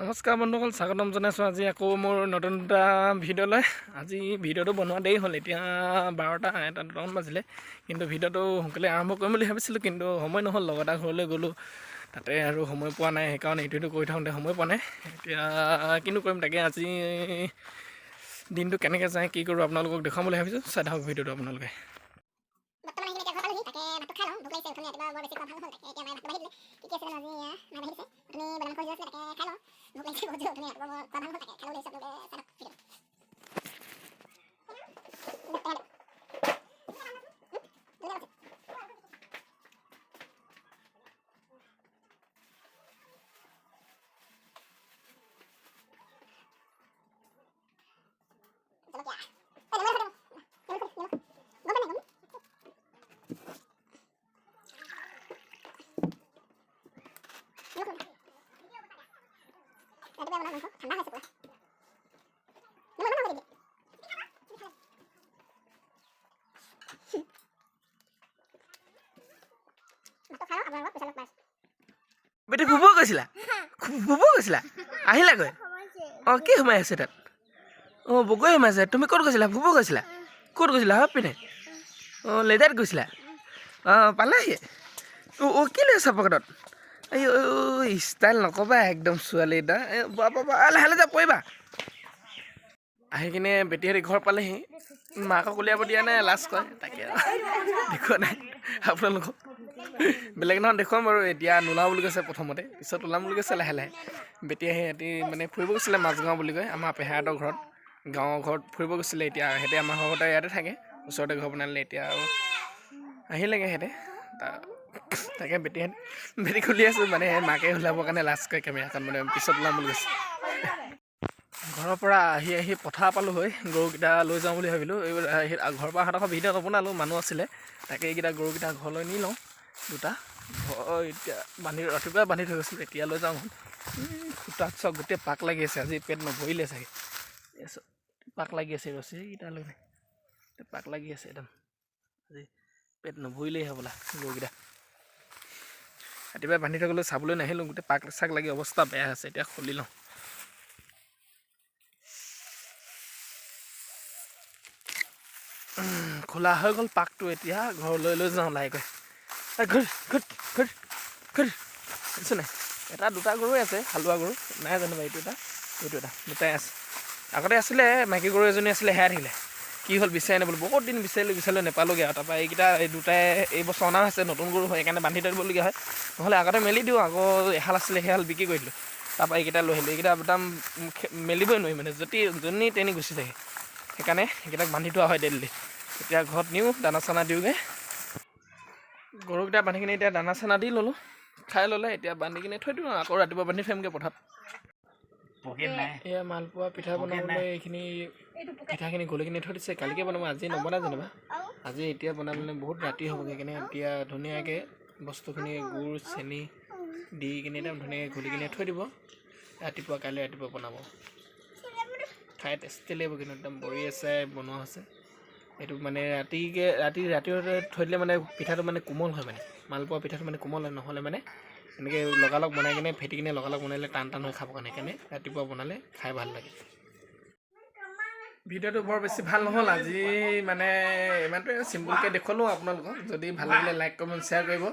নমস্কাৰ বন্ধুসকল, স্বাগতম জনাইছোঁ আজি আকৌ মোৰ নতুন এটা ভিডিঅ'লৈ। আজি ভিডিঅ'টো বনোৱা দেৰি হ'ল, এতিয়া 12টা 1টা বাজিলে। কিন্তু ভিডিঅ'টো সোনকালে আৰম্ভ কৰিম বুলি ভাবিছিলোঁ, কিন্তু সময় নহ'ল। লগৰ এটা ঘৰলৈ গ'লোঁ, তাতে আৰু সময় পোৱা নাই, সেইকাৰণে ইটো কৰি থাকোঁতে সময় পোৱা নাই। এতিয়া কিনো কৰিম, তাকে আজি দিনটো কেনেকৈ যায় কি কৰোঁ আপোনালোকক দেখুৱাম বুলি ভাবিছোঁ। চাই থাকক ভিডিঅ'টো আপোনালোকে। বেটি ফুব গৈছিলা আহিলাগৈ? অঁ, কি সোমাই আছে তাত? অঁ, বগৈ সোমাইছে। তুমি ক'ত গৈছিলা? ফুব গৈছিলা? ক'ত গৈছিলা? হয় পিনে? অঁ, লেজাৰত গৈছিলা? অঁ, পালাহি? অঁ, কি লৈ আছা পকেটত? এই ষ্টাইল নক'বা একদম ছোৱালী এটা। লাহে যা, পৰিবা। আহি কিনে বেটিহঁতে ঘৰ পালেহি। মাকক উলিয়াব দিয়া নাই, লাজ কৰে। তাকে দেখুওৱা নাই আপোনালোকক। বেলেগ নহয় দেখুৱাম বাৰু। এতিয়া নোলাওঁ বুলি কৈছে প্ৰথমতে, পিছত ওলাম বুলি কৈছে লাহে লাহে। বেটি আহি সিহঁতি মানে ফুৰিব গৈছিলে মাজগাঁও বুলি কয়, আমাৰ পেহাহঁতৰ ঘৰত, গাঁৱৰ ঘৰত ফুৰিব গৈছিলে। এতিয়া সিহঁতে আমাৰ ঘৰতে ইয়াতে থাকে, ওচৰতে ঘৰ বনালে। এতিয়া আৰু আহিলেগৈ সিহঁতে। তাকে বেটিক খুলি আছোঁ, মানে মাকে ওলাবৰ কাৰণে লাজ কৰে কেমেৰাখন, মানে পিছত ওলাম বুলি কৈছে। ঘৰৰ পৰা আহি পথাৰ পালোঁ হৈ, গৰুকেইটা লৈ যাওঁ বুলি ভাবিলোঁ। ঘৰৰ পৰা অহাডোখৰ ভিডিঅ' নবনালোঁ, মানুহ আছিলে। তাকে এইকেইটা গৰুকেইটা ঘৰলৈ নি লওঁ, দুটা এতিয়া ৰাতিপুৱাই বান্ধি থৈ গৈছিলোঁ, এতিয়া লৈ যাওঁ। খুটাত চব গোটেই পাক লাগি আছে, আজি পেট নভৰিলে চাগে। পাক লাগি আছে, ৰছীকেইটা লৈ নাই, পাক লাগি আছে একদম। আজি পেট নভৰিলেই হ'বলা গৰুকেইটা। ৰাতিপুৱাই বান্ধি থৈ গ'লোঁ, চাবলৈ নাহিলোঁ, গোটেই পাক চাক লাগি অৱস্থা বেয়া আছে। এতিয়া খুলি লওঁ। খোলা হৈ গ'ল পাকটো, এতিয়া ঘৰলৈ লৈ যাওঁ লাহেকৈ। দেখিছোঁ নাই, এটা দুটা গৰুৱে আছে, হালোৱা গৰু নাই জানো বাৰু। এইটো এটা দুটাই আছে। আগতে আছিলে মাইকী গৰু এজনী আছিলে, হেৰাই থাকিলে। কি হ'ল বিচাৰি নাপালোঁ, বহুত দিন বিচাৰিলোঁ নাপালোঁগৈ। আৰু তাৰপৰা এইকেইটা এই দুটাই এইবছৰ অনা হৈছে, নতুন গৰু হয়, সেইকাৰণে বান্ধি থৈ দিবলগীয়া হয়। নহ'লে আগতে মেলি দিওঁ, আকৌ এহাল আছিলে সেইহাল বিক্ৰী কৰি দিলোঁ। তাৰপৰা এইকেইটা লৈ আহিলোঁ। এইকেইটা একদম মেলিবই নোৱাৰি, মানে য'নি তেনি গুচি থাকে। সেইকাৰণে সেইকেইটাক বান্ধি থোৱা হয় ডেইলি। এতিয়া ঘৰত নিওঁ, দানা চানা দিওঁগৈ। গৰুকেইটা বান্ধি কিনে এতিয়া দানা চানা দি ল'লোঁ, খাই ল'লে। এতিয়া বান্ধি কিনে থৈ দিওঁ, আকৌ ৰাতিপুৱা বান্ধি থৈ আহিমগৈ পথাৰত। এয়া মালপোৱা পিঠা বনাবলৈ এইখিনি পিঠাখিনি গলি কিনে থৈ দিছে, কালিকৈ বনাব, আজি নবনাই যেনিবা। আজি এতিয়া বনালে বহুত ৰাতি হ'বগৈ, সেইকাৰণে এতিয়া ধুনীয়াকৈ বস্তুখিনি গুড় চেনি দি কিনে একদম ধুনীয়াকৈ ঘুলি কিনে থৈ দিব। কাইলৈ ৰাতিপুৱা বনাব, খাই টেষ্টি লাগিব কিন্তু একদম বৰি আছে বনোৱা হৈছে। এইটো মানে ৰাতি থৈ দিলে মানে পিঠাটো মানে কোমল হয়, মানে মালপোৱা পিঠাটো মানে কোমল হয়। নহ'লে মানে এনেকৈ লগালগ বনাই কিনে ফেটি কিনে লগালগ বনালে টান হৈ খাবৰ কাৰণে, সেইকাৰণে ৰাতিপুৱা বনালে খাই ভাল লাগে। ভিডিঅ'টো বৰ বেছি ভাল নহ'ল আজি, মানে ইমানটোৱে চিম্পুলকৈ দেখুৱালোঁ আপোনালোকক। যদি ভাল লাগিলে লাইক কমেণ্ট শ্বেয়াৰ কৰিব।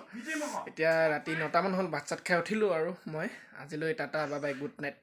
এতিয়া ৰাতি 9টামান হ'ল, ভাত চাত খাই উঠিলোঁ আৰু মই। আজিলৈ tata bye bye, good night.